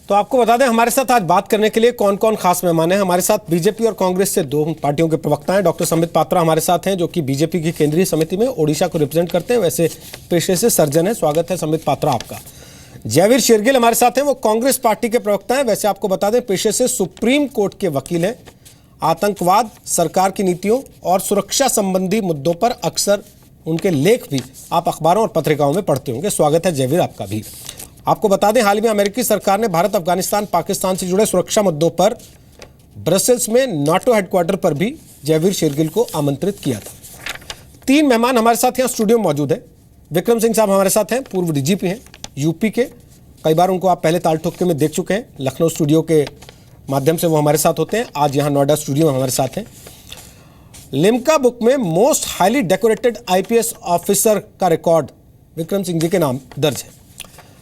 तो आपको बता दें हमारे साथ आज बात करने के लिए कौन कौन खास मेहमान हैं। हमारे साथ बीजेपी और कांग्रेस से दो पार्टियों के प्रवक्ता हैं। डॉक्टर संबित पात्रा हमारे साथ हैं, जो कि बीजेपी की केंद्रीय समिति में ओडिशा को रिप्रेजेंट करते हैं, वैसे पेशे से सर्जन है। स्वागत है संबित पात्रा आपका। जयवीर शेरगिल हमारे साथ हैं, वो कांग्रेस पार्टी के प्रवक्ता हैं, वैसे आपको बता दें पेशे से सुप्रीम कोर्ट के वकील हैं। आतंकवाद, सरकार की नीतियों और सुरक्षा संबंधी मुद्दों पर अक्सर उनके लेख भी आप अखबारों और पत्रिकाओं में पढ़ते होंगे। स्वागत है जयवीर आपका भी। आपको बता दें हाल ही में अमेरिकी सरकार ने भारत, अफगानिस्तान, पाकिस्तान से जुड़े सुरक्षा मुद्दों पर ब्रसेल्स में नाटो हेडक्वार्टर पर भी जयवीर शेरगिल को आमंत्रित किया था। तीन मेहमान हमारे साथ यहाँ स्टूडियो में मौजूद है। विक्रम सिंह साहब हमारे साथ हैं, पूर्व डीजीपी हैं यूपी के। कई बार उनको आप पहले ताल ठोक के में देख चुके हैं, लखनऊ स्टूडियो के माध्यम से वो हमारे साथ होते हैं। आज यहाँ नोएडा स्टूडियो में हमारे साथ हैं। लिम्का बुक में most highly decorated IPS officer का रिकॉर्ड विक्रम सिंह जी के नाम दर्ज है।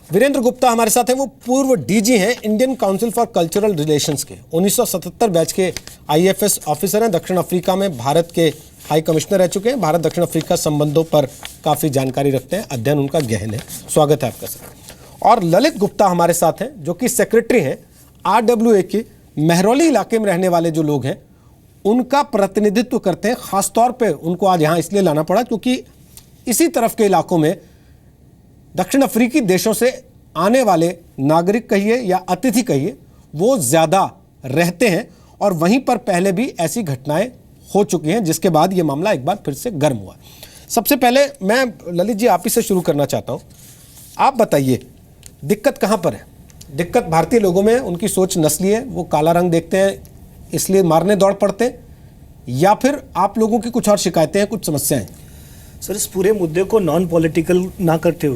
वीरेंद्र गुप्ता हमारे साथ हैं, वो पूर्व डीजी हैं Indian council for cultural relations के। 1977 बैच के आईएफएस ऑफिसर हैं। दक्षिण अफ्रीका में भारत के हाई कमिश्नर रह चुके हैं। भारत दक्षिण अफ्रीका संबंधों पर काफ़ी जानकारी रखते हैं, अध्ययन उनका गहन है। स्वागत है आपका सर। और ललित गुप्ता हमारे साथ हैं, जो कि सेक्रेटरी हैं आरडब्ल्यूए के। महरौली इलाके में रहने वाले जो लोग हैं उनका प्रतिनिधित्व करते हैं। खासतौर पर उनको आज यहाँ इसलिए लाना पड़ा क्योंकि इसी तरफ के इलाकों में दक्षिण अफ्रीकी देशों से आने वाले नागरिक कहिए या अतिथि कहिए, वो ज़्यादा रहते हैं और वहीं पर पहले भी ऐसी घटनाएं हो चुकी हैं, जिसके बाद ये मामला एक बार फिर से गर्म हुआ। सबसे पहले मैं ललित जी आप ही से शुरू करना चाहता हूँ। आप बताइए दिक्कत कहाँ पर है? दिक्कत भारतीय लोगों में उनकी सोच नस्ली है, वो काला रंग देखते हैं इसलिए मारने दौड़ पड़ते हैं, या फिर आप लोगों की कुछ और शिकायतें हैं, कुछ समस्याएं? सर, इस पूरे मुद्दे को नॉन पॉलिटिकल ना करते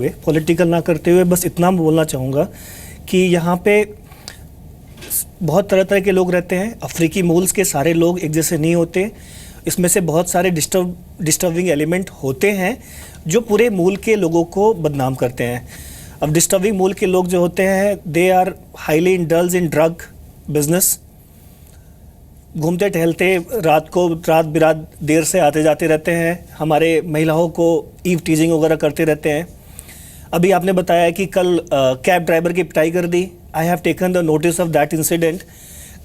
हुए बस इतना बोलना चाहूँगा कि यहाँ पे बहुत तरह तरह के लोग रहते हैं। अफ्रीकी मूल्स के सारे लोग एक जैसे नहीं होते। इसमें से बहुत सारे डिस्टर्बिंग एलिमेंट होते हैं जो पूरे मूल के लोगों को बदनाम करते हैं। अब डिस्टर्बिंग मूल के लोग जो होते हैं, they are highly indulge in drug business. घूमते टहलते रात बिरात देर से आते जाते रहते हैं। हमारे महिलाओं को ईव टीजिंग वगैरह करते रहते हैं। अभी आपने बताया कि कल कैब ड्राइवर की पिटाई कर दी। I have taken the notice of that incident.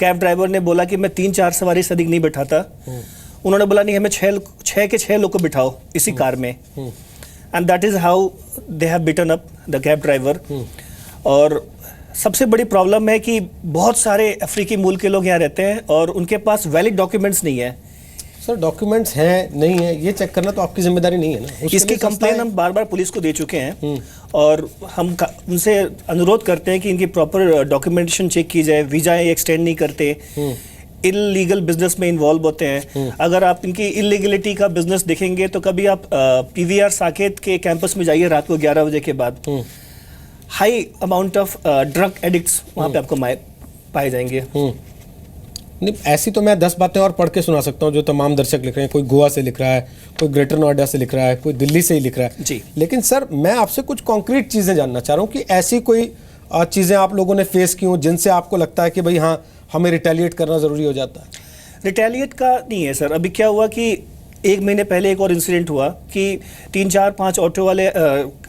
Cab driver ने बोला कि मैं 3-4 सवारी से अधिक नहीं बैठाता। उन्होंने बोला नहीं, हमें 6 के 6 लोग को बिठाओ इसी कार में। And that is how they have beaten up the cab driver. और सबसे बड़ी प्रॉब्लम है कि बहुत सारे अफ्रीकी मूल के लोग यहाँ रहते हैं और उनके पास वैलिड डॉक्यूमेंट्स नहीं है। सर डॉक्यूमेंट्स हैं नहीं है, ये चेक करना तो आपकी जिम्मेदारी नहीं है ना? इसकी कंप्लेन हम बार बार पुलिस को दे चुके हैं और हम उनसे अनुरोध करते हैं कि इनकी प्रॉपर डॉक्यूमेंटेशन चेक की जाए। वीज़ाएं एक्सटेंड नहीं करते, इलीगल बिजनेस में इन्वॉल्व होते हैं। अगर आप इनकी इलीगलिटी का बिजनेस देखेंगे तो कभी आप पीवीआर साकेत के कैंपस में जाइए रात को 11 बजे के बाद, high amount of drug addicts वहाँ पे आपको पाए जाएंगे। नहीं, ऐसी तो मैं 10 बातें और पढ़ के सुना सकता हूँ जो तमाम दर्शक लिख रहे हैं। कोई गोवा से लिख रहा है, कोई ग्रेटर नोएडा से लिख रहा है, कोई दिल्ली से ही लिख रहा है जी। लेकिन सर मैं आपसे कुछ कॉन्क्रीट चीज़ें जानना चाह रहा हूँ कि ऐसी कोई चीज़ें आप लोगों ने फेस की हों जिनसे आपको लगता है कि भाई हाँ हमें रिटेलिएट करना ज़रूरी हो जाता है? रिटेलिएट का नहीं है सर। अभी क्या हुआ कि 1 महीने पहले एक और इंसिडेंट हुआ कि 3-4-5 ऑटो वाले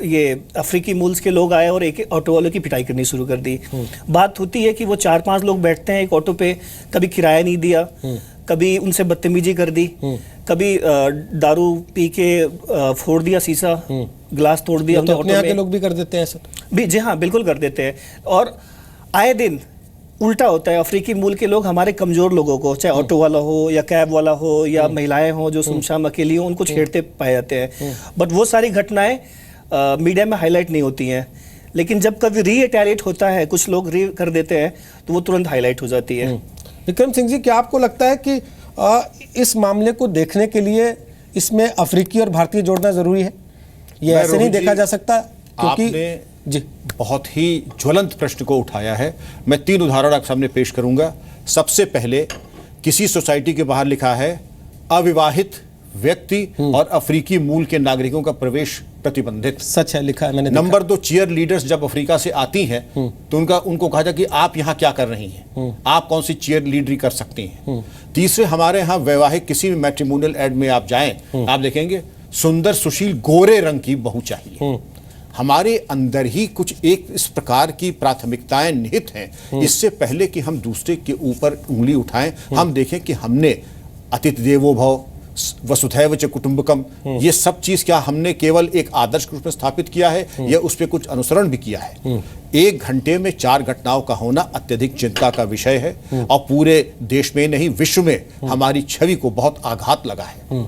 ये अफ्रीकी मूल्स के लोग आए और एक ऑटो वालों की पिटाई करनी शुरू कर दी। बात होती है कि वो 4-5 लोग बैठते हैं एक ऑटो पे, कभी किराया नहीं दिया, कभी उनसे बदतमीजी कर दी, कभी दारू पी के फोड़ दिया शीशा, गिलास तोड़ दिया। तो अपने यहाँ के लोग भी कर देते हैं सर? भी जी हाँ, बिल्कुल कर देते हैं। और आए दिन उल्टा होता है। अफ्रीकी मूल के लोग हमारे कमजोर लोगों को, चाहे ऑटो वाला हो या कैब वाला हो या महिलाएं हो जो सुमशाम अकेली हो, उनको छेड़ते पाए जाते हैं। बट वो सारी घटनाएं मीडिया में हाईलाइट नहीं होती हैं। लेकिन जब कभी रीअटैलिएट होता है, कुछ लोग री कर देते हैं, तो वो तुरंत हाईलाइट हो जाती है। विक्रम सिंह जी, क्या आपको लगता है कि इस मामले को देखने के लिए इसमें अफ्रीकी और भारतीय जोड़ना जरूरी है? ये ऐसे नहीं देखा जा सकता क्योंकि जी बहुत ही ज्वलंत प्रश्न को उठाया है। मैं 3 उदाहरण आपके सामने पेश करूंगा। सबसे पहले, किसी सोसाइटी के बाहर लिखा है अविवाहित व्यक्ति और अफ्रीकी मूल के नागरिकों का प्रवेश प्रतिबंधित। सच है, लिखा है मैंने। नंबर 2, चीयर लीडर्स जब अफ्रीका से आती हैं तो उनको कहा जाए कि आप यहाँ क्या कर रही हैं, आप कौन सी चीयर लीडरी कर सकती हैं। तीसरे, हमारे यहाँ वैवाहिक किसी भी मैट्रिमोनियल एड में आप जाएं, आप देखेंगे सुंदर सुशील गोरे रंग की बहू चाहिए। हमारे अंदर ही कुछ एक इस प्रकार की प्राथमिकताएं निहित हैं। इससे पहले कि हम दूसरे के ऊपर उंगली उठाएं, हम देखें कि हमने अतिथि देवो भव, वसुधैव च कुटुंबकम, ये सब चीज क्या हमने केवल एक आदर्श के रूप में स्थापित किया है या उस पर कुछ अनुसरण भी किया है? 1 घंटे में 4 घटनाओं का होना अत्यधिक चिंता का विषय है और पूरे देश में नहीं विश्व में हमारी छवि को बहुत आघात लगा है।